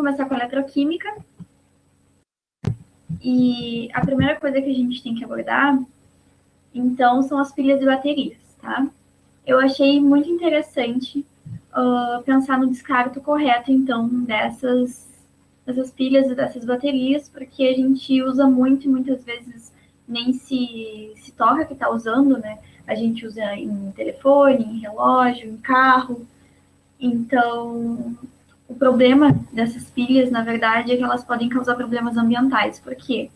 começar com a eletroquímica. E a primeira coisa que a gente tem que abordar, então, são as pilhas e baterias, tá? Eu achei muito interessante pensar no descarto correto, então, dessas pilhas e dessas baterias, porque a gente usa muito e muitas vezes nem se toca que está usando, né? A gente usa em telefone, em relógio, em carro. Então, o problema dessas pilhas, na verdade, é que elas podem causar problemas ambientais. Por quê?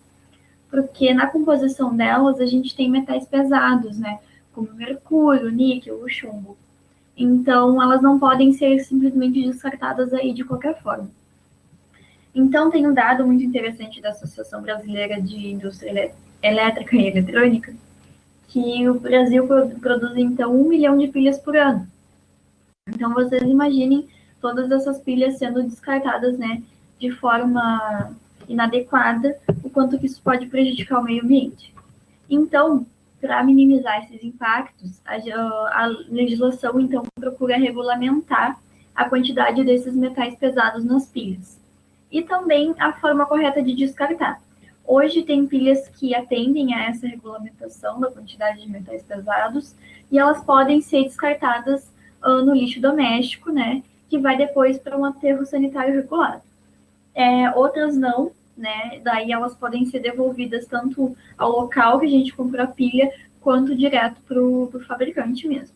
Porque na composição delas a gente tem metais pesados, né? Como o mercúrio, o níquel, o chumbo. Então, elas não podem ser simplesmente descartadas aí de qualquer forma. Então, tem um dado muito interessante da Associação Brasileira de Indústria Elétrica e Eletrônica, que o Brasil produz, então, 1 milhão de pilhas por ano. Então, vocês imaginem todas essas pilhas sendo descartadas, né, de forma inadequada, o quanto que isso pode prejudicar o meio ambiente. Então, para minimizar esses impactos, a legislação, então, procura regulamentar a quantidade desses metais pesados nas pilhas. E também a forma correta de descartar. Hoje tem pilhas que atendem a essa regulamentação da quantidade de metais pesados e elas podem ser descartadas no lixo doméstico, né, que vai depois para um aterro sanitário regulado. Outras não, né, daí elas podem ser devolvidas tanto ao local que a gente comprou a pilha, quanto direto para o fabricante mesmo.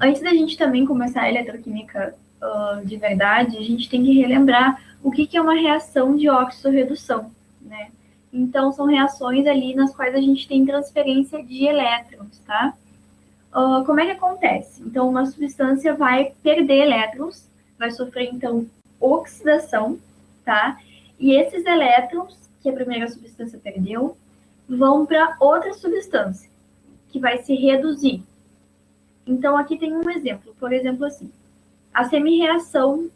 Antes da gente também começar a eletroquímica de verdade, a gente tem que relembrar o que é uma reação de oxidorredução, né? Então, são reações ali nas quais a gente tem transferência de elétrons, tá? Como é que acontece? Então, uma substância vai perder elétrons, vai sofrer, então, oxidação, tá? E esses elétrons, que a primeira substância perdeu, vão para outra substância, que vai se reduzir. Então, aqui tem um exemplo. Por exemplo, assim, a semi-reação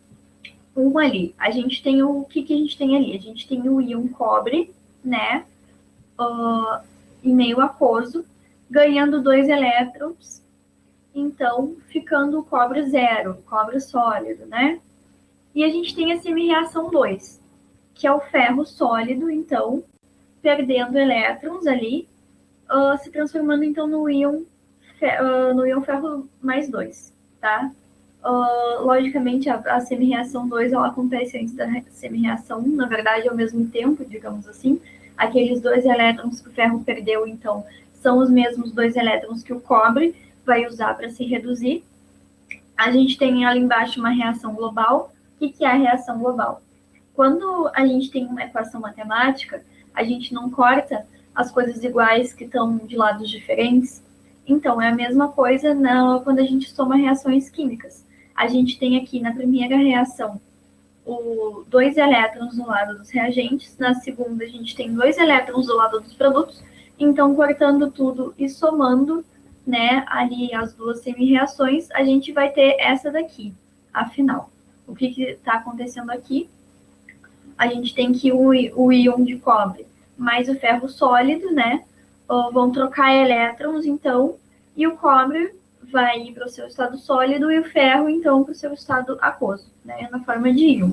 1 ali, a gente tem o que a gente tem ali? A gente tem o íon cobre, né, em meio aquoso, ganhando 2 elétrons, então ficando o cobre zero, cobre sólido, né? E a gente tem a semi-reação 2, que é o ferro sólido, então, perdendo elétrons ali, se transformando então no íon ferro mais 2, tá? Logicamente, a semi-reação 2 ela acontece antes da semi-reação 1, na verdade, ao mesmo tempo, digamos assim. Aqueles 2 elétrons que o ferro perdeu, então, são os mesmos 2 elétrons que o cobre vai usar para se reduzir. A gente tem ali embaixo uma reação global. O que é a reação global? Quando a gente tem uma equação matemática, a gente não corta as coisas iguais que estão de lados diferentes. Então, é a mesma coisa quando a gente soma reações químicas. A gente tem aqui na primeira reação 2 elétrons do lado dos reagentes, na segunda a gente tem 2 elétrons do lado dos produtos. Então, cortando tudo e somando, né, ali as duas semi-reações, a gente vai ter essa daqui, afinal. O que está acontecendo aqui? A gente tem que o íon de cobre mais o ferro sólido, né, vão trocar elétrons, então, e o cobre vai ir para o seu estado sólido e o ferro, então, para o seu estado aquoso, né, na forma de íon.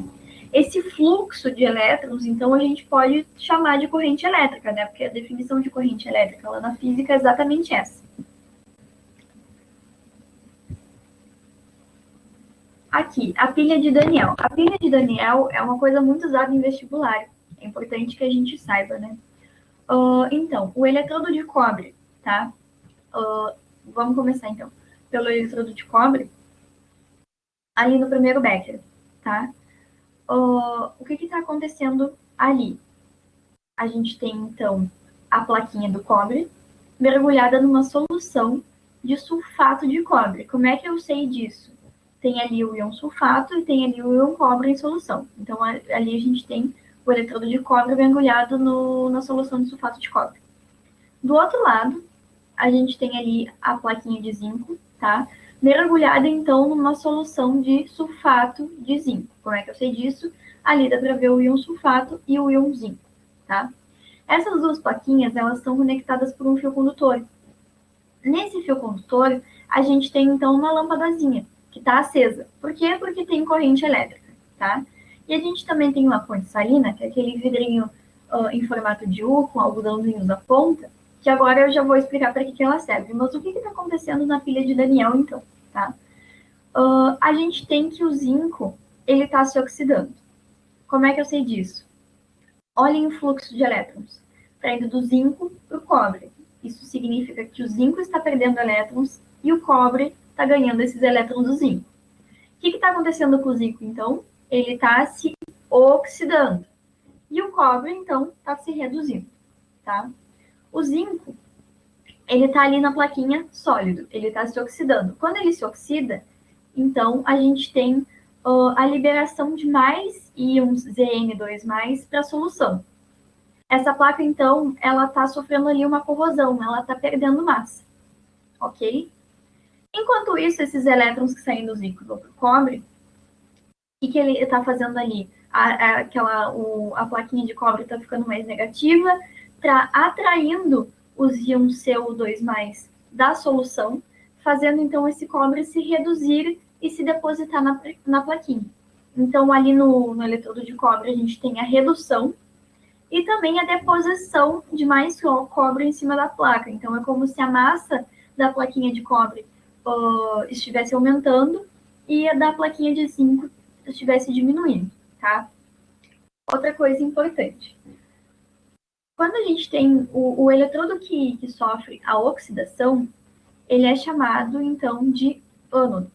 Esse fluxo de elétrons, então, a gente pode chamar de corrente elétrica, né, porque a definição de corrente elétrica lá na física é exatamente essa. Aqui, a pilha de Daniel. A pilha de Daniel é uma coisa muito usada em vestibular. É importante que a gente saiba, né? Então, o eletrodo de cobre, tá? Vamos começar, então, pelo eletrodo de cobre. Ali no primeiro Becker, tá? O que está acontecendo ali? A gente tem, então, a plaquinha do cobre mergulhada numa solução de sulfato de cobre. Como é que eu sei disso? Tem ali o íon sulfato e tem ali o íon cobre em solução. Então, ali a gente tem o eletrodo de cobre mergulhado na solução de sulfato de cobre. Do outro lado, a gente tem ali a plaquinha de zinco, tá? Mergulhada, então, numa solução de sulfato de zinco. Como é que eu sei disso? Ali dá para ver o íon sulfato e o íon zinco, tá? Essas duas plaquinhas, elas estão conectadas por um fio condutor. Nesse fio condutor, a gente tem, então, uma lâmpadazinha. que está acesa. Por quê? Porque tem corrente elétrica, tá? E a gente também tem uma ponte salina, que é aquele vidrinho em formato de U, com algodãozinhos na ponta, que agora eu já vou explicar para que ela serve. Mas o que está acontecendo na pilha de Daniel, então, tá? A gente tem que o zinco, ele está se oxidando. Como é que eu sei disso? Olhem o fluxo de elétrons. Está indo do zinco para o cobre. Isso significa que o zinco está perdendo elétrons e o cobre está ganhando esses elétrons do zinco. O que está acontecendo com o zinco, então? Ele está se oxidando. E o cobre, então, está se reduzindo, tá? O zinco, ele está ali na plaquinha sólido, ele está se oxidando. Quando ele se oxida, então, a gente tem a liberação de mais íons Zn2+, para a solução. Essa placa, então, ela está sofrendo ali uma corrosão, ela está perdendo massa, ok? Enquanto isso, esses elétrons que saem do zinco vão para o cobre, o que ele está fazendo ali? A plaquinha de cobre está ficando mais negativa, está atraindo os íons CO2+, da solução, fazendo, então, esse cobre se reduzir e se depositar na plaquinha. Então, ali no eletrodo de cobre, a gente tem a redução e também a deposição de mais cobre em cima da placa. Então, é como se a massa da plaquinha de cobre estivesse aumentando e a da plaquinha de zinco estivesse diminuindo, tá? Outra coisa importante. Quando a gente tem o eletrodo que sofre a oxidação, ele é chamado, então, de ânodo,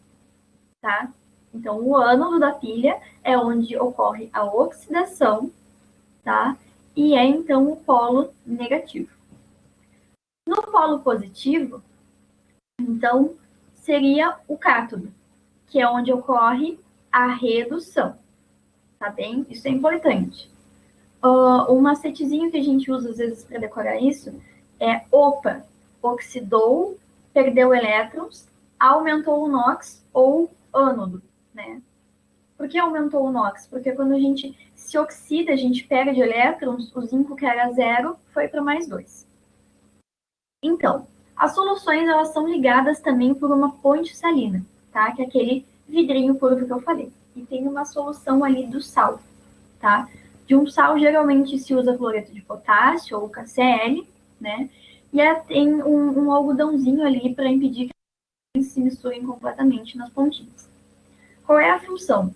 tá? Então, o ânodo da pilha é onde ocorre a oxidação, tá? E é, então, o polo negativo. No polo positivo, então, seria o cátodo, que é onde ocorre a redução, tá bem? Isso é importante. Um macetezinho que a gente usa, às vezes, para decorar isso, é OPA, oxidou, perdeu elétrons, aumentou o NOx ou ânodo, né? Por que aumentou o NOx? Porque quando a gente se oxida, a gente perde elétrons, o zinco que era 0 foi para mais 2. Então, as soluções, elas são ligadas também por uma ponte salina, tá? Que é aquele vidrinho puro que eu falei. E tem uma solução ali do sal, tá? De um sal, geralmente se usa cloreto de potássio ou KCl, né? E tem um algodãozinho ali para impedir que eles se misturem completamente nas pontinhas. Qual é a função?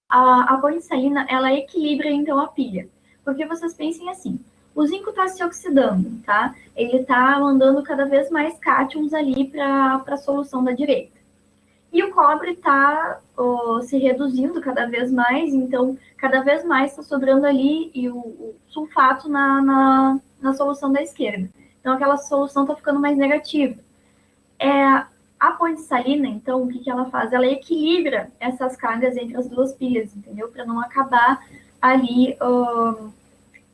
A ponte salina, ela equilibra, então, a pilha. Porque vocês pensem assim, o zinco está se oxidando, tá? Ele está mandando cada vez mais cátions ali para a solução da direita. E o cobre está se reduzindo cada vez mais, então, cada vez mais está sobrando ali e o sulfato na solução da esquerda. Então, aquela solução está ficando mais negativa. A ponte salina, então, o que ela faz? Ela equilibra essas cargas entre as duas pilhas, entendeu? Para não acabar ali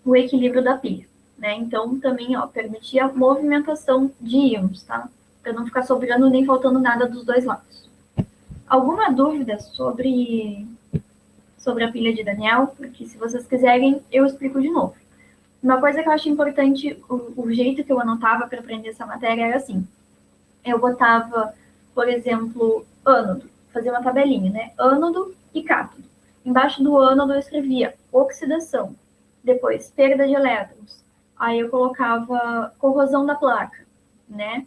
o equilíbrio da pilha, né? Então, também, permitir a movimentação de íons, tá? Para não ficar sobrando nem faltando nada dos dois lados. Alguma dúvida sobre a pilha de Daniel? Porque se vocês quiserem, eu explico de novo. Uma coisa que eu acho importante, o jeito que eu anotava para aprender essa matéria era assim. Eu botava, por exemplo, ânodo, fazia uma tabelinha, né? Ânodo e cátodo. Embaixo do ânodo eu escrevia oxidação, depois perda de elétrons. Aí eu colocava corrosão da placa, né?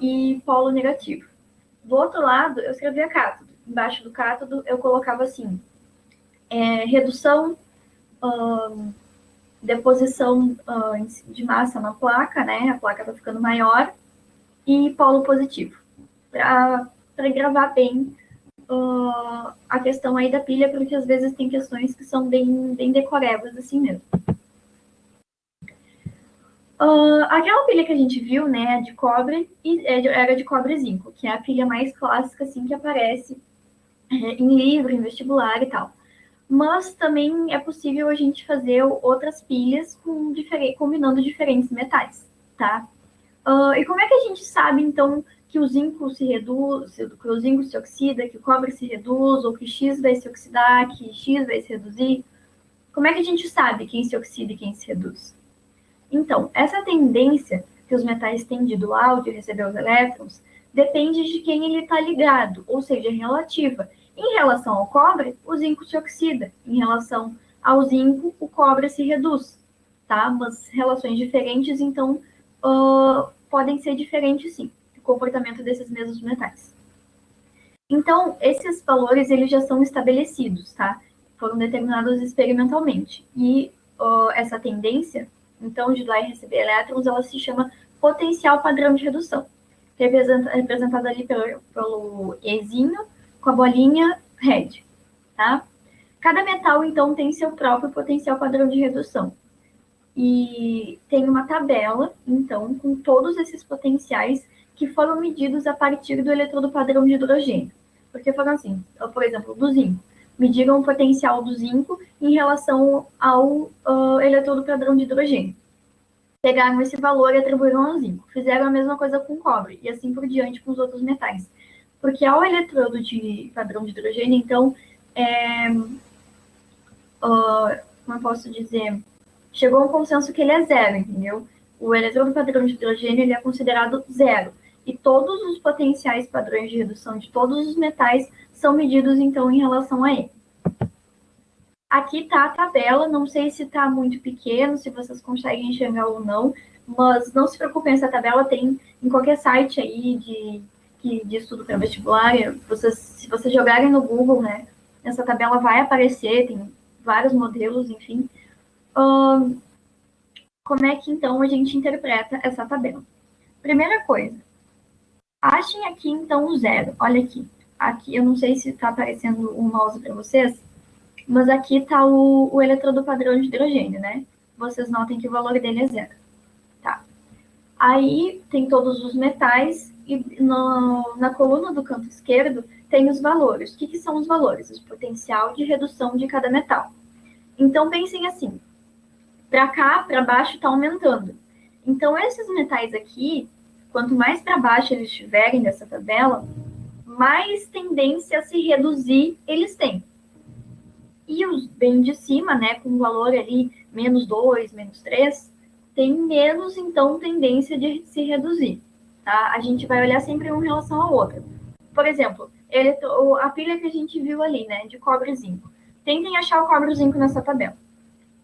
E polo negativo. Do outro lado, eu escrevia cátodo. Embaixo do cátodo, eu colocava assim, redução, deposição de massa na placa, né? A placa está ficando maior, e polo positivo. Para gravar bem a questão aí da pilha, porque às vezes tem questões que são bem decorebas, assim mesmo. Aquela pilha que a gente viu, né, de cobre, era de cobre e zinco, que é a pilha mais clássica, assim, que aparece em livro, em vestibular e tal. Mas também é possível a gente fazer outras pilhas combinando diferentes metais, tá? E como é que a gente sabe, então, que o zinco se reduz, que o zinco se oxida, que o cobre se reduz, ou que X vai se oxidar, que X vai se reduzir? Como é que a gente sabe quem se oxida e quem se reduz? Então, essa tendência que os metais têm de doar ou de receber os elétrons depende de quem ele está ligado, ou seja, relativa. Em relação ao cobre, o zinco se oxida. Em relação ao zinco, o cobre se reduz, tá? Mas relações diferentes, então, podem ser diferentes, sim, o comportamento desses mesmos metais. Então, esses valores, eles já são estabelecidos, tá? Foram determinados experimentalmente. E essa tendência, então, de doar e receber elétrons, ela se chama potencial padrão de redução, representada ali pelo Ezinho com a bolinha red, tá? Cada metal, então, tem seu próprio potencial padrão de redução. E tem uma tabela, então, com todos esses potenciais que foram medidos a partir do eletrodo padrão de hidrogênio. Porque foram assim, por exemplo, do zinco. Mediram o potencial do zinco em relação ao eletrodo padrão de hidrogênio. Pegaram esse valor e atribuíram ao zinco. Fizeram a mesma coisa com o cobre, e assim por diante com os outros metais. Porque ao eletrodo de padrão de hidrogênio, então, como eu posso dizer, chegou a um consenso que ele é zero, entendeu? O eletrodo padrão de hidrogênio ele é considerado zero. E todos os potenciais padrões de redução de todos os metais são medidos, então, em relação a ele. Aqui está a tabela, não sei se está muito pequeno, se vocês conseguem enxergar ou não, mas não se preocupem, essa tabela tem em qualquer site aí de estudo para vestibular. Se vocês jogarem no Google, né, essa tabela vai aparecer, tem vários modelos, enfim. Como é que, então, a gente interpreta essa tabela? Primeira coisa, achem aqui, então, o zero. Olha aqui. Aqui, eu não sei se está aparecendo o mouse para vocês, mas aqui está o eletrodo padrão de hidrogênio, né? Vocês notem que o valor dele é zero. Tá. Aí, tem todos os metais e na coluna do canto esquerdo tem os valores. O que são os valores? O potencial de redução de cada metal. Então, pensem assim. Para cá, para baixo, está aumentando. Então, esses metais aqui, quanto mais para baixo eles estiverem nessa tabela, mais tendência a se reduzir eles têm. E os bem de cima, né, com o valor ali menos 2, menos 3, tem menos, então, tendência de se reduzir. Tá? A gente vai olhar sempre um em relação ao outro. Por exemplo, a pilha que a gente viu ali, né, de cobre e zinco. Tentem achar o cobre e o zinco nessa tabela.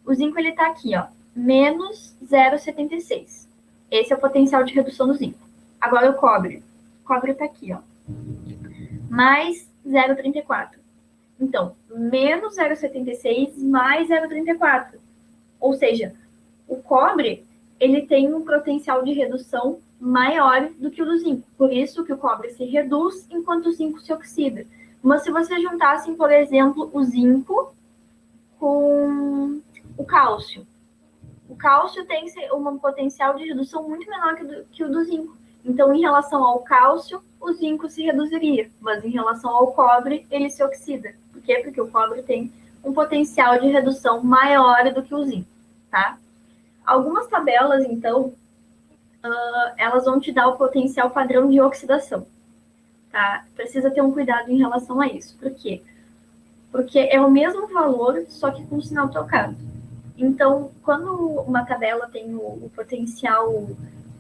O zinco ele está aqui, ó, menos 0,76. Esse é o potencial de redução do zinco. Agora o cobre. O cobre está aqui, ó, mais 0,34. Então, menos 0,76 mais 0,34. Ou seja, o cobre ele tem um potencial de redução maior do que o do zinco. Por isso que o cobre se reduz enquanto o zinco se oxida. Mas se você juntassem, por exemplo, o zinco com o cálcio. O cálcio tem um potencial de redução muito menor que o do zinco. Então, em relação ao cálcio, o zinco se reduziria, mas em relação ao cobre, ele se oxida. Por quê? Porque o cobre tem um potencial de redução maior do que o zinco, tá? Algumas tabelas, então, elas vão te dar o potencial padrão de oxidação, tá? Precisa ter um cuidado em relação a isso. Por quê? Porque é o mesmo valor, só que com o sinal trocado. Então, quando uma tabela tem o potencial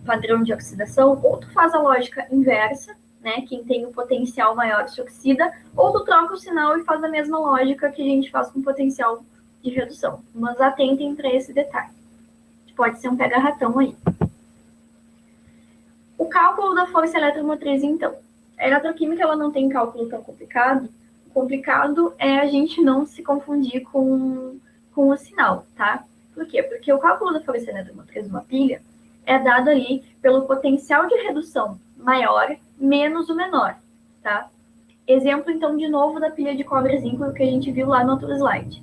padrão de oxidação, ou tu faz a lógica inversa, né? Quem tem o potencial maior se oxida, ou tu troca o sinal e faz a mesma lógica que a gente faz com potencial de redução. Mas atentem para esse detalhe. Pode ser um pega-ratão aí. O cálculo da força eletromotriz, então. A eletroquímica ela não tem cálculo tão complicado. O complicado é a gente não se confundir com o sinal, tá? Por quê? Porque o cálculo da força eletromotriz de uma pilha é dado ali pelo potencial de redução maior menos o menor, tá? Exemplo, então, de novo, da pilha de cobre e zinco que a gente viu lá no outro slide.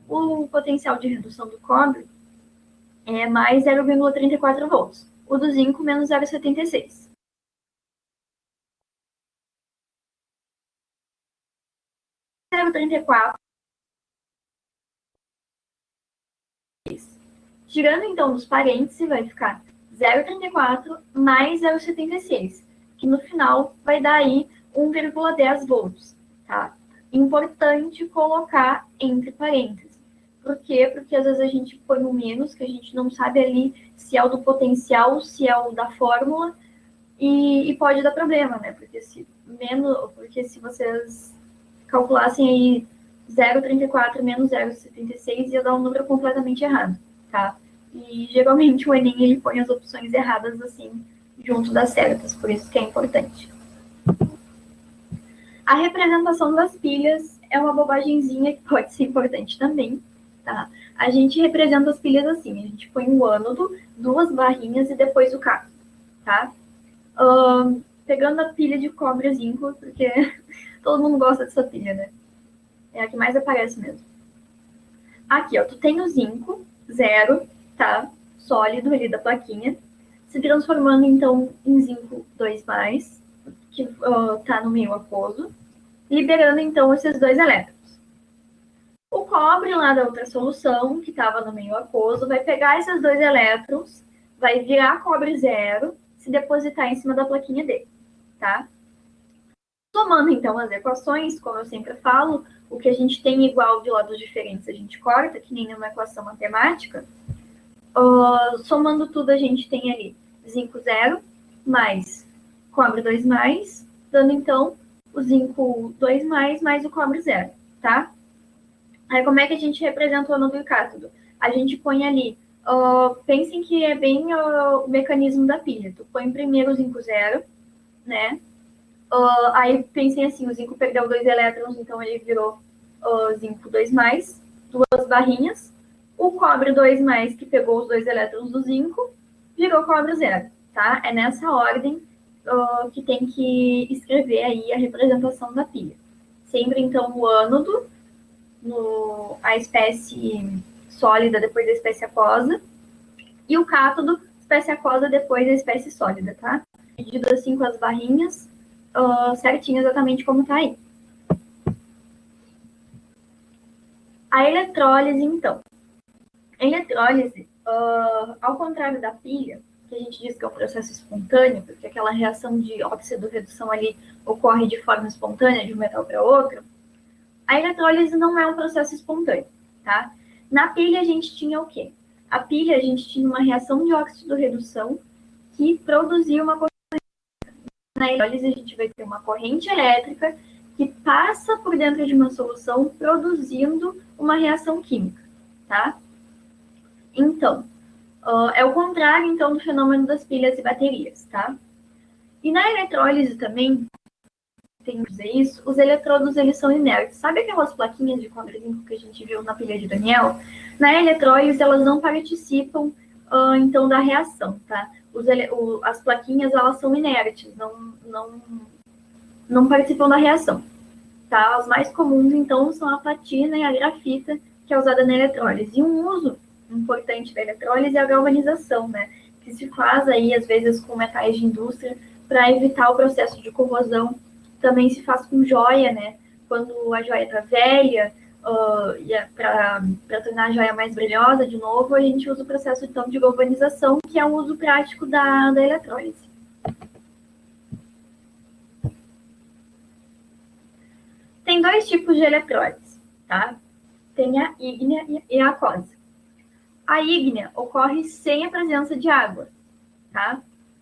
O potencial de redução do cobre é mais 0,34 volts. O do zinco, menos 0,76. 0,34. Girando, então, dos parênteses, vai ficar 0,34 mais 0,76, que no final vai dar aí 1,10 volts, tá? Importante colocar entre parênteses. Por quê? Porque às vezes a gente põe um menos, que a gente não sabe ali se é o do potencial, se é o da fórmula, e pode dar problema, né? Porque se vocês calculassem aí 0,34 menos 0,76 ia dar um número completamente errado, tá? E geralmente o Enem ele põe as opções erradas assim junto das certas, por isso que é importante. A representação das pilhas é uma bobagemzinha que pode ser importante também, tá? A gente representa as pilhas assim, a gente põe um ânodo, duas barrinhas e depois o cátodo, tá? Pegando a pilha de cobre zinco, porque todo mundo gosta dessa pilha, né? É a que mais aparece mesmo. Aqui, ó, tu tem o zinco, zero, tá? Sólido ali da plaquinha, se transformando então em zinco 2+, que tá no meio aquoso, liberando então esses dois elétrons. O cobre lá da outra solução, que estava no meio aquoso, vai pegar esses dois elétrons, vai virar cobre zero, se depositar em cima da plaquinha dele, tá? Somando então as equações, como eu sempre falo, o que a gente tem igual de lados diferentes a gente corta, que nem numa equação matemática. Somando tudo a gente tem ali zinco zero mais cobre 2+, dando então o zinco 2+, mais o cobre zero, tá? Aí como é que a gente representa o ânodo e o cátodo? A gente põe ali, pensem que é bem o mecanismo da pilha. Tu põe primeiro o zinco zero, né? Aí pensem assim, o zinco perdeu 2 elétrons, então ele virou zinco 2+, duas barrinhas. O cobre 2+, que pegou os 2 elétrons do zinco, virou cobre zero, tá? É nessa ordem que tem que escrever aí a representação da pilha. Sempre, então, o ânodo, a espécie sólida depois da espécie aquosa, e o cátodo, espécie aquosa depois da espécie sólida, tá? Dividido assim com as barrinhas, certinho exatamente como tá aí. A eletrólise, então. A eletrólise, ao contrário da pilha, que a gente diz que é um processo espontâneo, porque aquela reação de óxido-redução ali ocorre de forma espontânea de um metal para outro, a eletrólise não é um processo espontâneo, tá? Na pilha a gente tinha o quê? A pilha a gente tinha uma reação de óxido-redução que produzia uma corrente. Na eletrólise a gente vai ter uma corrente elétrica que passa por dentro de uma solução produzindo uma reação química, tá? Então, é o contrário, então, do fenômeno das pilhas e baterias, tá? E na eletrólise também, tem que dizer isso, os eletrodos, eles são inertes. Sabe aquelas plaquinhas de cobre zinco que a gente viu na pilha de Daniel? Na eletrólise, elas não participam, então, da reação, tá? As plaquinhas, elas são inertes, não participam da reação, tá? As mais comuns, então, são a platina e a grafita, que é usada na eletrólise. E um uso importante da eletrólise é a galvanização, né? Que se faz aí, às vezes, com metais de indústria para evitar o processo de corrosão. Também se faz com joia, né? Quando a joia está velha, para tornar a joia mais brilhosa de novo, a gente usa o processo, então, de galvanização, que é um uso prático da eletrólise. Tem dois tipos de eletrólise, tá? Tem a ígnea e a aquosa. A ígnea ocorre sem a presença de água, tá?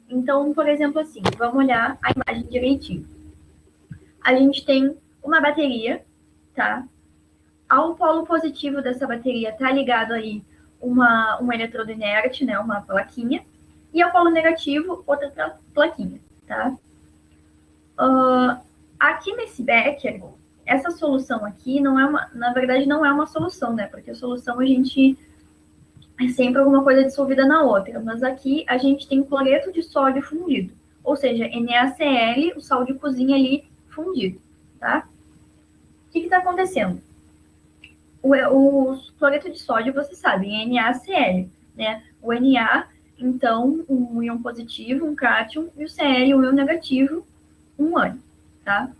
Então, por exemplo, assim, vamos olhar a imagem direitinho. A gente tem uma bateria, tá? Ao polo positivo dessa bateria tá ligado aí um eletrodo inerte, né? Uma plaquinha. E ao polo negativo, outra plaquinha, tá? Aqui nesse becker, essa solução aqui não é na verdade, não é uma solução, né? Porque a solução a gente é sempre alguma coisa dissolvida na outra. Mas aqui a gente tem cloreto de sódio fundido. Ou seja, NaCl, o sal de cozinha ali fundido, tá? O que está acontecendo? O cloreto de sódio, você sabe, é NaCl, né? O Na, então, um íon positivo, um cátion, e o Cl, um íon negativo, um ânion, tá?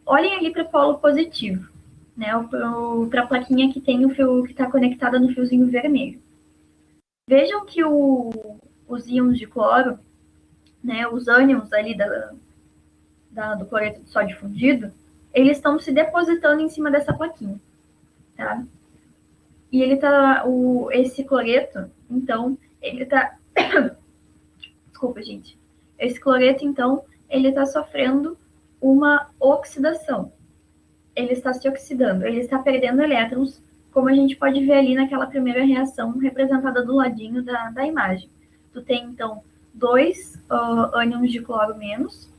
Olhem ali para o polo positivo, né? Para a plaquinha que tem o fio que está conectada no fiozinho vermelho. Vejam que os íons de cloro, né, os ânions ali do cloreto de sódio fundido, eles estão se depositando em cima dessa plaquinha, tá? E esse cloreto, então, ele tá... Desculpa, gente. Esse cloreto, então, ele está sofrendo uma oxidação. Ele está se oxidando, ele está perdendo elétrons, como a gente pode ver ali naquela primeira reação representada do ladinho da imagem. Tu tem, então, dois ânions de cloro menos,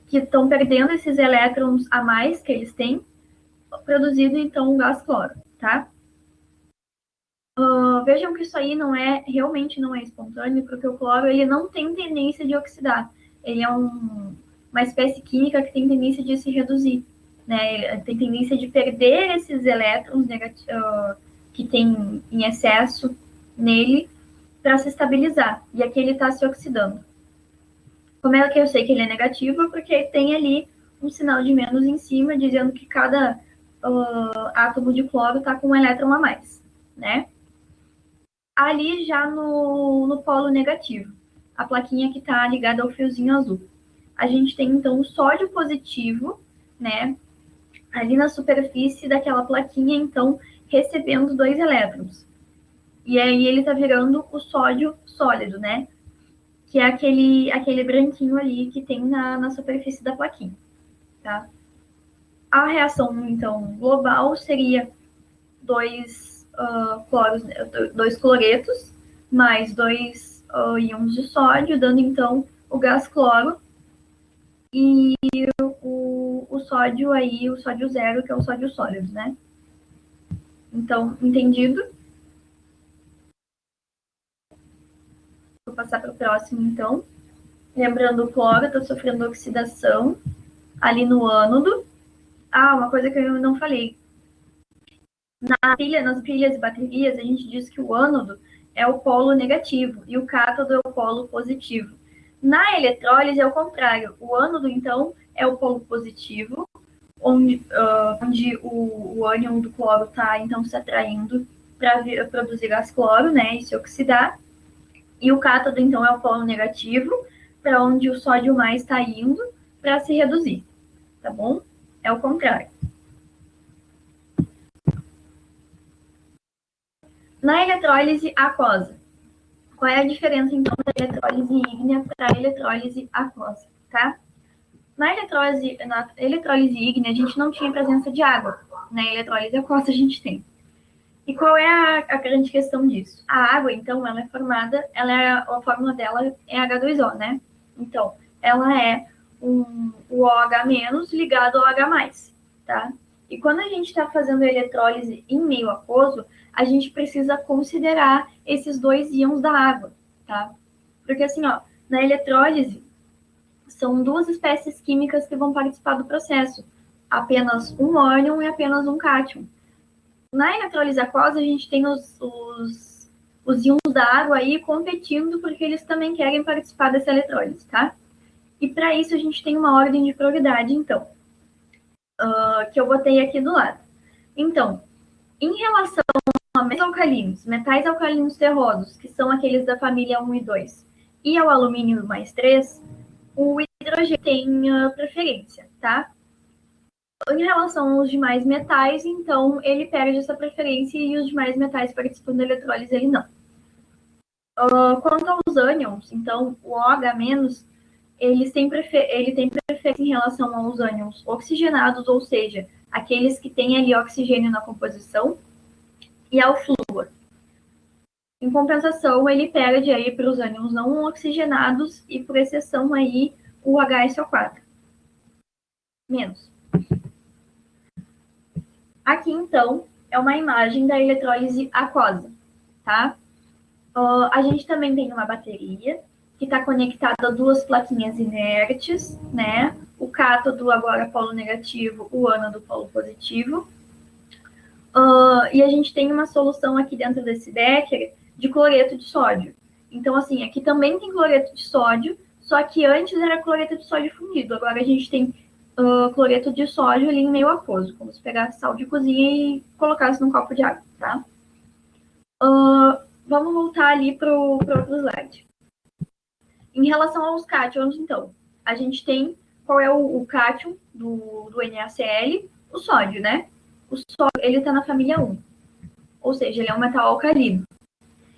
que estão perdendo esses elétrons a mais que eles têm, produzido, então, um gás cloro, tá? Vejam que isso aí realmente não é espontâneo, porque o cloro ele não tem tendência de oxidar. Ele é uma espécie química que tem tendência de se reduzir, né? Ele tem tendência de perder esses elétrons que tem em excesso nele para se estabilizar. E aqui ele está se oxidando. Como é que eu sei que ele é negativo? Porque tem ali um sinal de menos em cima, dizendo que cada átomo de cloro está com um elétron a mais, né? Ali já no polo negativo, a plaquinha que está ligada ao fiozinho azul. A gente tem, então, o sódio positivo, né? Ali na superfície daquela plaquinha, então, recebendo 2 elétrons. E aí ele está virando o sódio sólido, né? Que é aquele branquinho ali que tem na superfície da plaquinha, tá? A reação, então, global seria 2 cloretos mais 2 íons de sódio, dando, então, o gás cloro e o sódio aí, o sódio zero, que é o sódio sólido, né? Então, entendido? Vou passar para o próximo, então. Lembrando, o cloro está sofrendo oxidação ali no ânodo. Uma coisa que eu não falei. Nas pilhas e baterias, a gente diz que o ânodo é o polo negativo e o câtodo é o polo positivo. Na eletrólise é o contrário. O ânodo, então, é o polo positivo, onde o ânion do cloro está, então, se atraindo para produzir gás cloro, né, e se oxidar. E o cátodo, então, é o polo negativo, para onde o sódio mais está indo para se reduzir, tá bom? É o contrário. Na eletrólise aquosa, qual é a diferença, então, da eletrólise ígnea para a eletrólise aquosa, tá? Na eletrólise ígnea, a gente não tinha presença de água. Na eletrólise aquosa, a gente tem. E qual é a grande questão disso? A água, então, ela é formada, a fórmula dela é H2O, né? Então, ela é o OH- ligado ao H+, tá? E quando a gente está fazendo eletrólise em meio aquoso, a gente precisa considerar esses 2 íons da água, tá? Porque assim, ó, na eletrólise, são 2 espécies químicas que vão participar do processo. Apenas um ânion e apenas um cátion. Na eletrólise aquosa, a gente tem os íons da água aí competindo, porque eles também querem participar dessa eletrólise, tá? E para isso, a gente tem uma ordem de prioridade, então, que eu botei aqui do lado. Então, em relação a metais alcalinos terrosos, que são aqueles da família 1 e 2, e ao alumínio mais 3, o hidrogênio tem preferência, tá? Em relação aos demais metais, então, ele perde essa preferência e os demais metais participando da eletrólise, ele não. Quanto aos ânions, então, o OH-, ele tem preferência em relação aos ânions oxigenados, ou seja, aqueles que têm ali oxigênio na composição, e ao flúor. Em compensação, ele perde aí para os ânions não oxigenados e, por exceção, aí, o HSO4. Menos. Aqui, então, é uma imagem da eletrólise aquosa, tá? A gente também tem uma bateria que está conectada a 2 plaquinhas inertes, né? O cátodo agora polo negativo, o ânodo polo positivo. E a gente tem uma solução aqui dentro desse becker de cloreto de sódio. Então, assim, aqui também tem cloreto de sódio, só que antes era cloreto de sódio fundido. Agora a gente tem cloreto de sódio ali em meio aquoso, como se pegasse sal de cozinha e colocasse num copo de água, tá? Vamos voltar ali para o outro slide. Em relação aos cátions, então, a gente tem qual é o cátion do NaCl, o sódio, né? O sódio, ele está na família 1, ou seja, ele é um metal alcalino.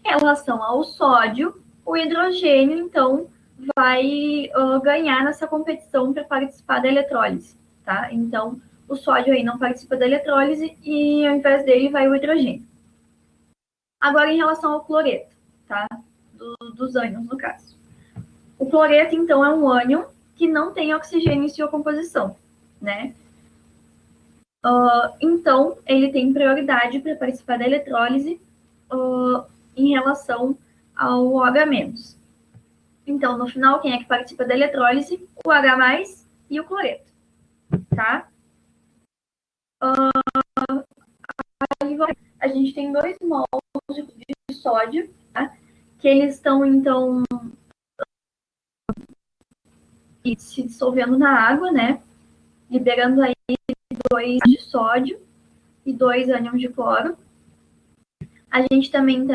Em relação ao sódio, o hidrogênio, então, vai ganhar nessa competição para participar da eletrólise, tá? Então, o sódio aí não participa da eletrólise e ao invés dele vai o hidrogênio. Agora, em relação ao cloreto, tá? Dos ânions, no caso. O cloreto, então, é um ânion que não tem oxigênio em sua composição, né? Então, ele tem prioridade para participar da eletrólise em relação ao OH-. Então, no final, quem é que participa da eletrólise? O H+, e o cloreto, tá? A gente tem 2 mols de sódio, tá? Que eles estão, então, se dissolvendo na água, né? Liberando aí 2 de sódio e 2 ânions de cloro. A gente também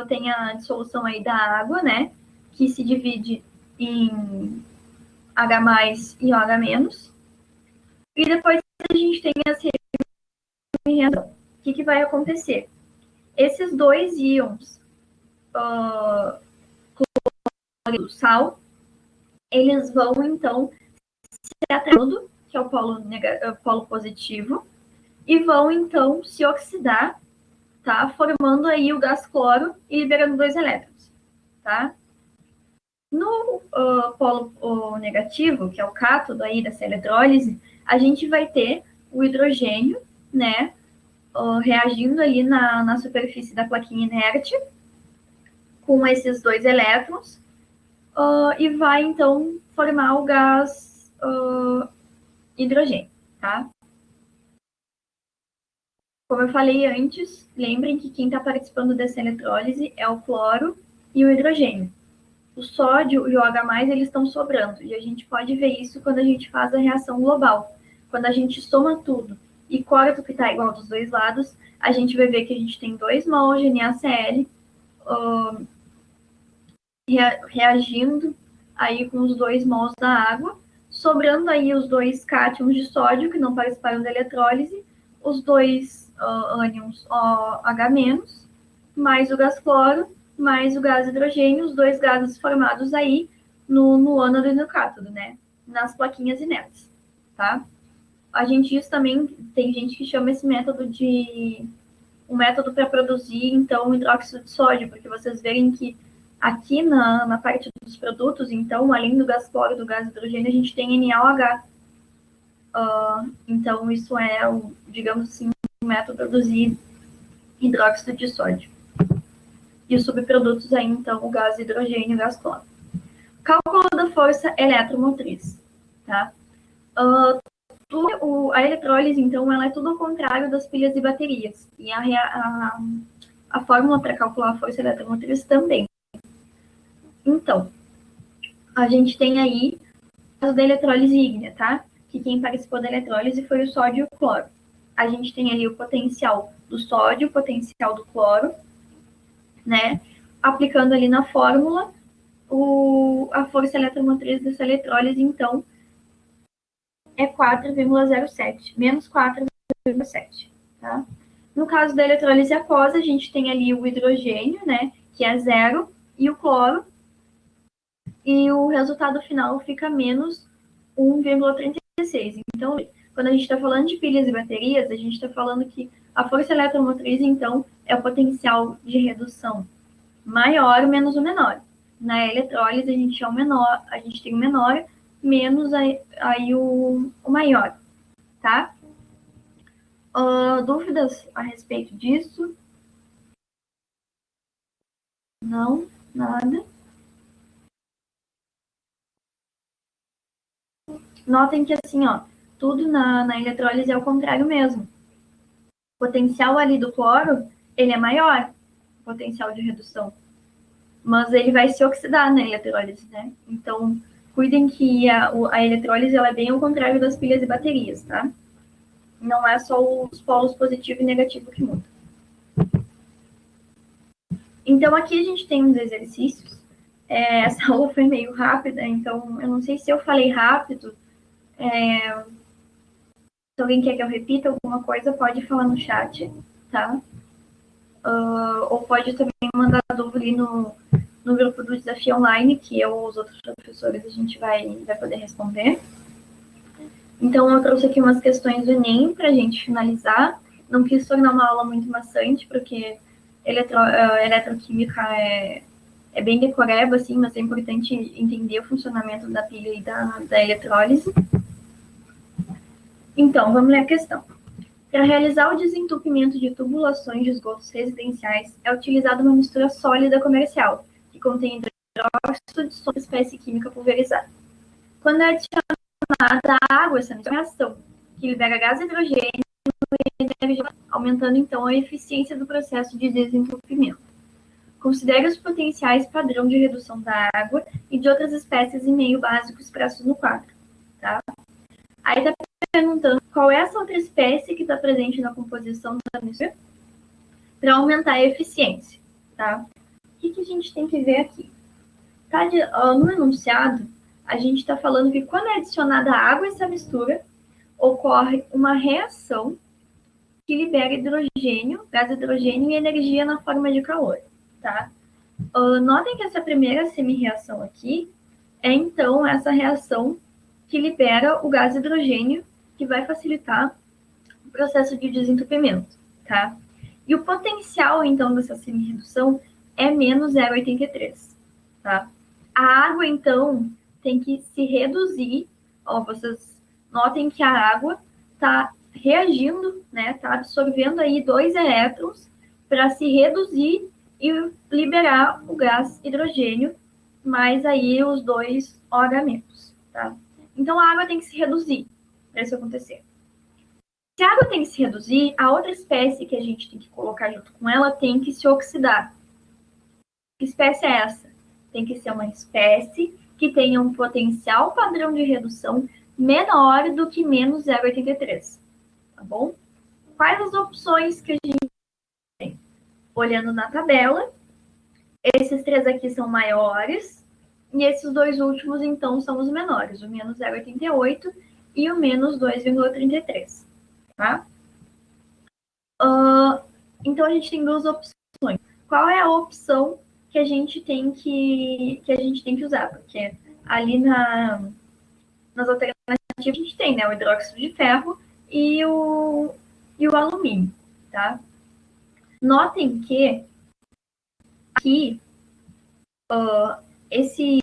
tem a dissolução aí da água, né? Que se divide em H+ e OH-. E depois a gente tem as reações. O que vai acontecer? Esses 2 íons cloro, sal, eles vão, então, se atraindo, que é o polo positivo, e vão, então, se oxidar, tá? Formando aí o gás cloro e liberando 2 elétrons, tá? No polo negativo, que é o cátodo aí dessa eletrólise, a gente vai ter o hidrogênio, né? Reagindo ali na superfície da plaquinha inerte com esses 2 elétrons e vai, então, formar o gás hidrogênio, tá? Como eu falei antes, lembrem que quem está participando dessa eletrólise é o cloro e o hidrogênio. O sódio e o OH+, eles estão sobrando, e a gente pode ver isso quando a gente faz a reação global. Quando a gente soma tudo e corta o que está igual dos 2 lados, a gente vai ver que a gente tem 2 mols de NaCl reagindo aí com os 2 mols da água, sobrando aí os 2 cátions de sódio que não participaram da eletrólise, os 2 ânions OH-, mais o gás cloro, mais o gás hidrogênio, os 2 gases formados aí no ânodo e no cátodo, né? Nas plaquinhas inertes, tá? A gente isso também, tem gente que chama esse método de um método para produzir, então, hidróxido de sódio, porque vocês verem que aqui na parte dos produtos, então, além do gás cloro e do gás hidrogênio, a gente tem NaOH. Então, isso é, digamos assim, um método para produzir hidróxido de sódio. E os subprodutos aí, então, o gás hidrogênio e o gás cloro. Cálculo da força eletromotriz, tá? A eletrólise, então, ela é tudo ao contrário das pilhas e baterias. E a fórmula para calcular a força eletromotriz também. Então, a gente tem aí o caso da eletrólise ígnea, tá? Que quem participou da eletrólise foi o sódio e o cloro. A gente tem ali o potencial do sódio, o potencial do cloro, né? Aplicando ali na fórmula, a força eletromotriz dessa eletrólise, então, é 4,07, menos 4,7, tá? No caso da eletrólise aquosa, a gente tem ali o hidrogênio, né, que é 0, e o cloro, e o resultado final fica menos 1,36. Então, quando a gente está falando de pilhas e baterias, a gente está falando que a força eletromotriz, então, é o potencial de redução maior menos o menor. Na eletrólise, a gente tem o menor menos aí o maior, tá? Dúvidas a respeito disso? Não, nada. Notem que assim, ó, tudo na eletrólise é o contrário mesmo. O potencial ali do cloro, ele é maior, o potencial de redução. Mas ele vai se oxidar na eletrólise, né? Então, cuidem que a eletrólise ela é bem ao contrário das pilhas e baterias, tá? Não é só os polos positivo e negativo que mudam. Então, aqui a gente tem uns exercícios. Essa aula foi meio rápida, então eu não sei se eu falei rápido. Se alguém quer que eu repita alguma coisa, pode falar no chat, tá? Ou pode também mandar dúvida ali no grupo do Desafio Online, que eu ou os outros professores a gente vai poder responder. Então, eu trouxe aqui umas questões do Enem para a gente finalizar. Não quis tornar uma aula muito maçante, porque eletroquímica é bem decoreba, assim, mas é importante entender o funcionamento da pilha e da eletrólise. Então, vamos ler a questão. Para realizar o desentupimento de tubulações de esgotos residenciais, é utilizada uma mistura sólida comercial, que contém hidróxido de sódio, espécie química pulverizada. Quando é adicionada água, essa mistura é reação, que libera gás hidrogênio e energia, aumentando então a eficiência do processo de desentupimento. Considere os potenciais padrão de redução da água e de outras espécies em meio básico expressos no quadro. Tá? Aí está perguntando qual é essa outra espécie que está presente na composição da mistura para aumentar a eficiência. Tá? O que a gente tem que ver aqui? No enunciado, a gente está falando que quando é adicionada água a essa mistura, ocorre uma reação que libera hidrogênio, gás hidrogênio e energia na forma de calor. Tá? Notem que essa primeira semi-reação aqui é, então, essa reação que libera o gás hidrogênio, que vai facilitar o processo de desentupimento. Tá? E o potencial, então, dessa semi-redução é menos 0,83. Tá? A água, então, tem que se reduzir. Vocês notem que a água está reagindo, né? Está absorvendo aí 2 elétrons para se reduzir e liberar o gás hidrogênio, mais aí os 2 OH-, tá? Então, a água tem que se reduzir para isso acontecer. Se a água tem que se reduzir, a outra espécie que a gente tem que colocar junto com ela tem que se oxidar. Que espécie é essa? Tem que ser uma espécie que tenha um potencial padrão de redução menor do que menos 0,83. Tá bom? Quais as opções que a gente tem? Olhando na tabela, esses 3 aqui são maiores, e esses 2 últimos, então, são os menores, o menos 0,88 e o menos 2,33. Tá? Então, a gente tem 2 opções. Qual é a opção que a gente tem que usar? Porque ali nas alternativas a gente tem, né, o hidróxido de ferro e o alumínio, tá? Notem que aqui esse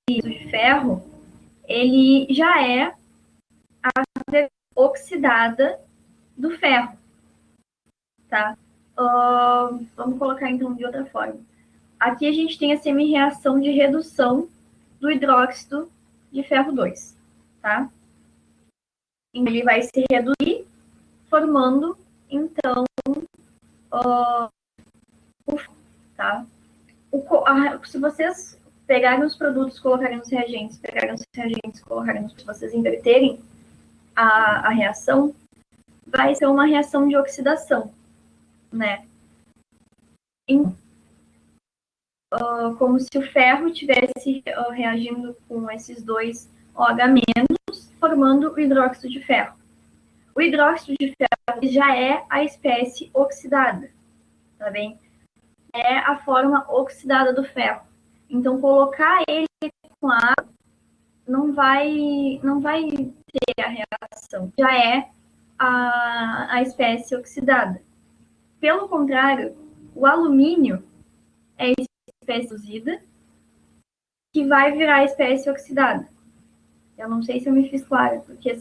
de ferro, ele já é a oxidada do ferro, tá? Vamos colocar então de outra forma. Aqui a gente tem a semi-reação de redução do hidróxido de ferro 2, tá? Ele vai se reduzir, formando, então, tá? Se vocês pegarem os produtos, colocarem nos reagentes, colocarem nos, se vocês inverterem a reação, vai ser uma reação de oxidação, né? Como se o ferro estivesse reagindo com esses 2 OH-, formando o hidróxido de ferro. O hidróxido de ferro já é a espécie oxidada, tá bem? É a forma oxidada do ferro. Então, colocar ele com água não vai ter a reação. Já é a espécie oxidada. Pelo contrário, o alumínio é a espécie reduzida que vai virar a espécie oxidada. Eu não sei se eu me fiz clara, porque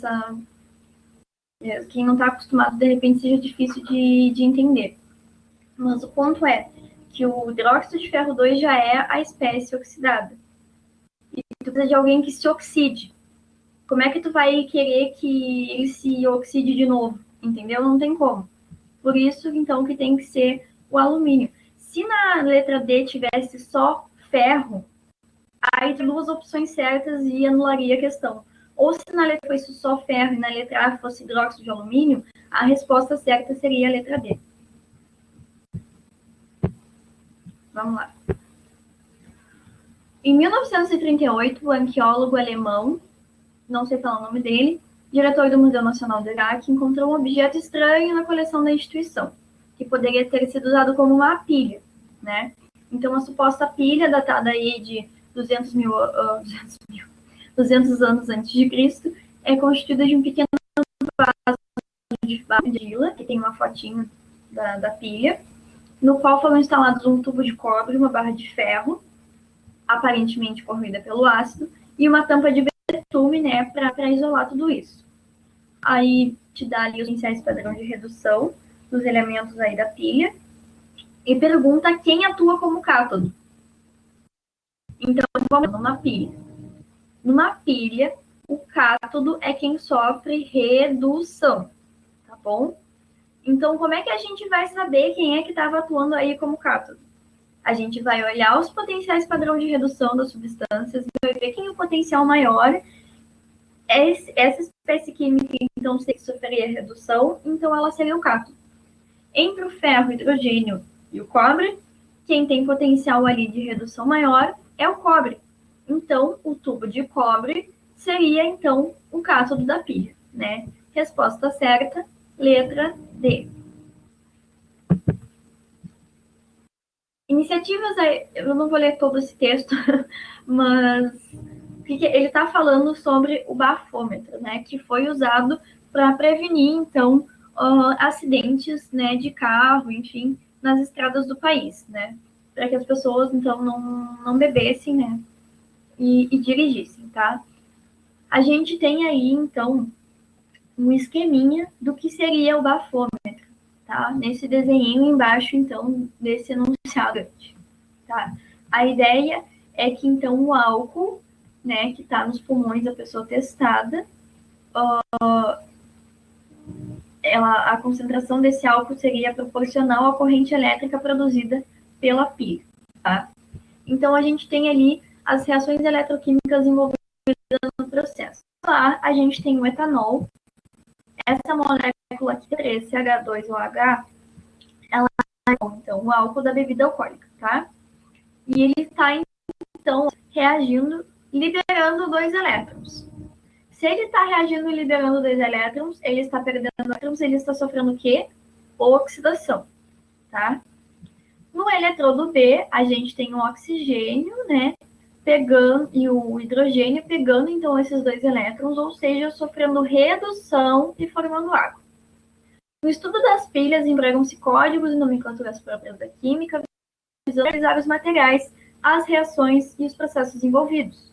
quem não está acostumado, de repente, seja difícil de entender. Mas o ponto é que o hidróxido de ferro 2 já é a espécie oxidada. E tu precisa de alguém que se oxide. Como é que tu vai querer que ele se oxide de novo? Entendeu? Não tem como. Por isso, então, que tem que ser o alumínio. Se na letra D tivesse só ferro, aí tem 2 opções certas e anularia a questão. Ou se na letra fosse só ferro e na letra A fosse hidróxido de alumínio, a resposta certa seria a letra D. Vamos lá. Em 1938, o arqueólogo alemão, não sei falar o nome dele, diretor do Museu Nacional do Iraque, encontrou um objeto estranho na coleção da instituição, que poderia ter sido usado como uma pilha, né? Então, a suposta pilha, datada aí de 200 anos antes de Cristo, é constituída de um pequeno vaso de argila, que tem uma fotinho da pilha, no qual foram instalados um tubo de cobre, uma barra de ferro, aparentemente corroída pelo ácido, e uma tampa de betume, né, para isolar tudo isso. Aí te dá ali os iniciais padrão de redução dos elementos aí da pilha, e pergunta quem atua como cátodo. Então, vamos numa pilha. Numa pilha, o cátodo é quem sofre redução, tá bom? Então, como é que a gente vai saber quem é que estava atuando aí como cátodo? A gente vai olhar os potenciais padrão de redução das substâncias e vai ver quem é o potencial maior. Essa espécie química, então, sofreria redução, então ela seria o cátodo. Entre o ferro, o hidrogênio e o cobre, quem tem potencial ali de redução maior é o cobre. Então, o tubo de cobre seria, então, o cátodo da pilha, né? Resposta certa, letra D. Iniciativas, eu não vou ler todo esse texto, mas ele está falando sobre o bafômetro, né? Que foi usado para prevenir, então, acidentes, né, de carro, enfim, nas estradas do país, né? Para que as pessoas, então, não bebessem, né? E dirigissem, tá? A gente tem aí, então, um esqueminha do que seria o bafômetro, tá? Nesse desenho embaixo, então, desse enunciado, tá? A ideia é que, então, o álcool, né, que está nos pulmões da pessoa testada, a concentração desse álcool seria proporcional à corrente elétrica produzida pela pilha, tá? Então, a gente tem ali as reações eletroquímicas envolvidas no processo. Lá, a gente tem o etanol. Essa molécula aqui, 3CH2OH, ela é, então, o álcool da bebida alcoólica, tá? E ele está, então, reagindo, liberando 2 elétrons. Se ele está reagindo e liberando 2 elétrons, ele está perdendo elétrons, ele está sofrendo o quê? Oxidação, tá? No eletrodo B, a gente tem o oxigênio, né? Pegando, e o hidrogênio pegando, então, esses 2 elétrons, ou seja, sofrendo redução e formando água. No estudo das pilhas, empregam-se códigos e nomenclaturas próprias da química, visando analisar os materiais, as reações e os processos envolvidos.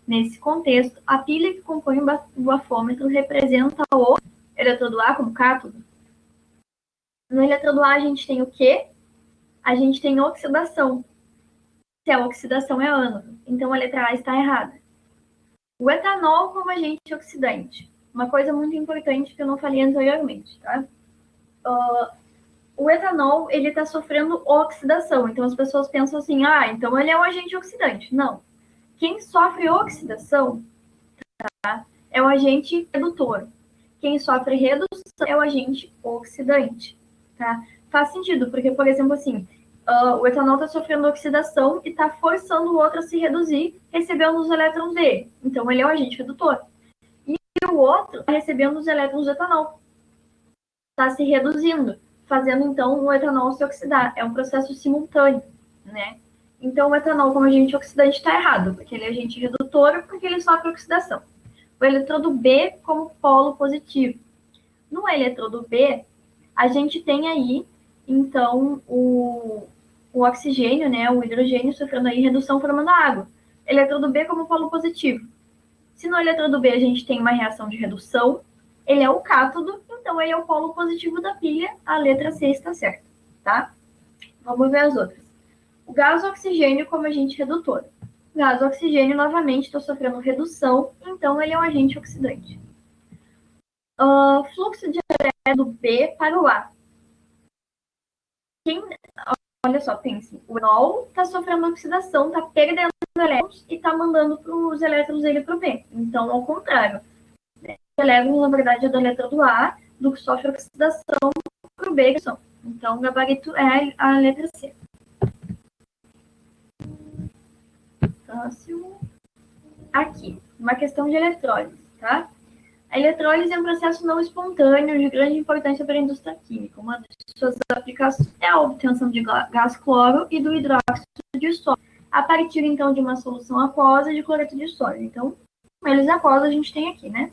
Nesse contexto, a pilha que compõe o bafômetro representa o eletrodo A como cátodo. No eletrodo A, a gente tem o quê? A gente tem oxidação. Se a oxidação é ânodo, então a letra A está errada. O etanol como agente oxidante. Uma coisa muito importante que eu não falei anteriormente, tá? O etanol, ele está sofrendo oxidação. Então, as pessoas pensam assim, então ele é um agente oxidante. Não. Quem sofre oxidação, tá, é o agente redutor. Quem sofre redução é o agente oxidante, tá? Faz sentido, porque, por exemplo, assim, o etanol está sofrendo oxidação e está forçando o outro a se reduzir, recebendo os elétrons dele. Então, ele é o agente redutor. E o outro está recebendo os elétrons do etanol. Está se reduzindo, fazendo, então, o etanol se oxidar. É um processo simultâneo, né? Então, o etanol como agente oxidante está errado, porque ele é agente redutor, porque ele sofre oxidação. O eletrodo B como polo positivo. No eletrodo B, a gente tem aí, então, o oxigênio, né, o hidrogênio sofrendo aí redução formando água. Eletrodo B como polo positivo. Se no eletrodo B a gente tem uma reação de redução, ele é o cátodo, então ele é o polo positivo da pilha, a letra C está certa, tá? Vamos ver as outras. O gás oxigênio como agente redutor. O gás oxigênio, novamente, está sofrendo redução, então ele é um agente oxidante. Fluxo de do B para o A. Olha só, pense, o etanol está sofrendo oxidação, está perdendo elétrons e está mandando os elétrons dele para o B. Então, ao contrário, os elétrons, na verdade, é do eletrodo A, do que sofre oxidação para o B. Então, o gabarito é a letra C. Próximo. Aqui, uma questão de eletrólise, tá? A eletrólise é um processo não espontâneo de grande importância para a indústria química. Uma de suas aplicações é a obtenção de gás cloro e do hidróxido de sódio, a partir, então, de uma solução aquosa de cloreto de sódio. Então, eles aquosa a gente tem aqui, né?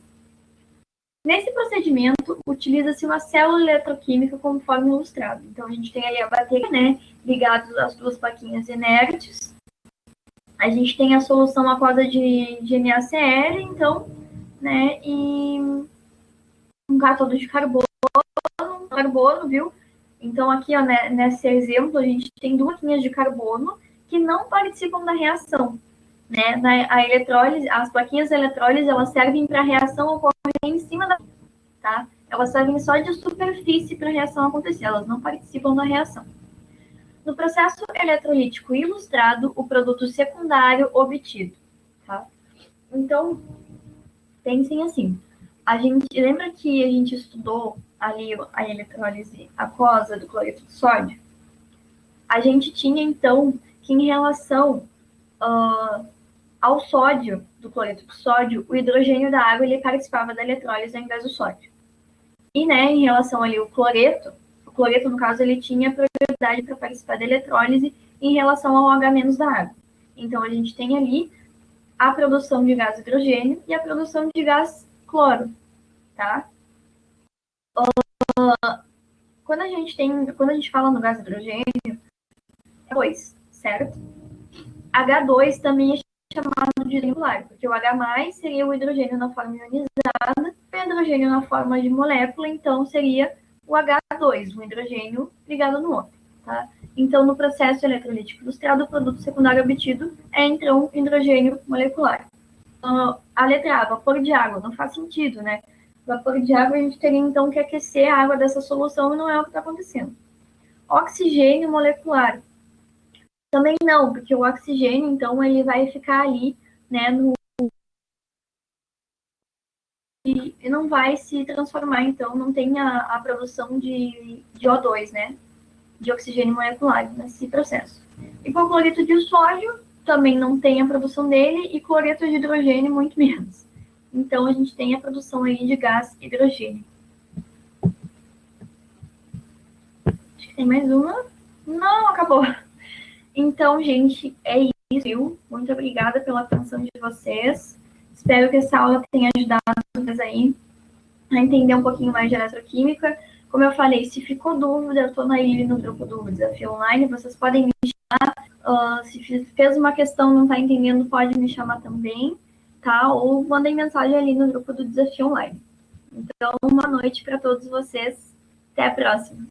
Nesse procedimento, utiliza-se uma célula eletroquímica conforme ilustrado. Então, a gente tem aí a bateria, né, ligada às duas plaquinhas inertes. A gente tem a solução aquosa de NaCl, então, né, e um cátodo de carbono, viu? Então, aqui, ó, né, nesse exemplo, a gente tem duas plaquinhas de carbono que não participam da reação, né? A eletrólise, as plaquinhas de eletrólise, elas servem para a reação ocorrer em cima da, tá? Elas servem só de superfície para a reação acontecer, elas não participam da reação. No processo eletrolítico ilustrado, o produto secundário obtido, tá? Então, pensem assim, a gente lembra que a gente estudou ali a eletrólise aquosa do cloreto de sódio? A gente tinha, então, que em relação ao sódio, do cloreto de sódio, o hidrogênio da água ele participava da eletrólise ao invés do sódio. E, né, em relação ali ao cloreto, no caso, ele tinha prioridade para participar da eletrólise em relação ao H- da água. Então, a gente tem ali a produção de gás hidrogênio e a produção de gás cloro, tá? Quando a gente fala no gás hidrogênio, é 2, certo? H2 também é chamado de singular, porque o H+ seria o hidrogênio na forma ionizada, o hidrogênio na forma de molécula, então seria o H2, um hidrogênio ligado no outro, tá? Então, no processo eletrolítico ilustrado, o produto secundário obtido é, então, hidrogênio molecular. Então, a letra A, vapor de água, não faz sentido, né? Vapor de água, a gente teria, então, que aquecer a água dessa solução e não é o que está acontecendo. Oxigênio molecular. Também não, porque o oxigênio, então, ele vai ficar ali, né, e não vai se transformar, então, não tem a produção de O2, né, de oxigênio molecular nesse processo. E com o cloreto de sódio, também não tem a produção dele, e cloreto de hidrogênio, muito menos. Então, a gente tem a produção aí de gás hidrogênio. Acho que tem mais uma. Não, acabou. Então, gente, é isso. Muito obrigada pela atenção de vocês. Espero que essa aula tenha ajudado vocês aí a entender um pouquinho mais de eletroquímica. Como eu falei, se ficou dúvida, eu estou na ilha no grupo do Desafio Online, vocês podem me chamar. Se fez uma questão e não está entendendo, pode me chamar também, tá? Ou mandem mensagem ali no grupo do Desafio Online. Então, uma noite para todos vocês. Até a próxima.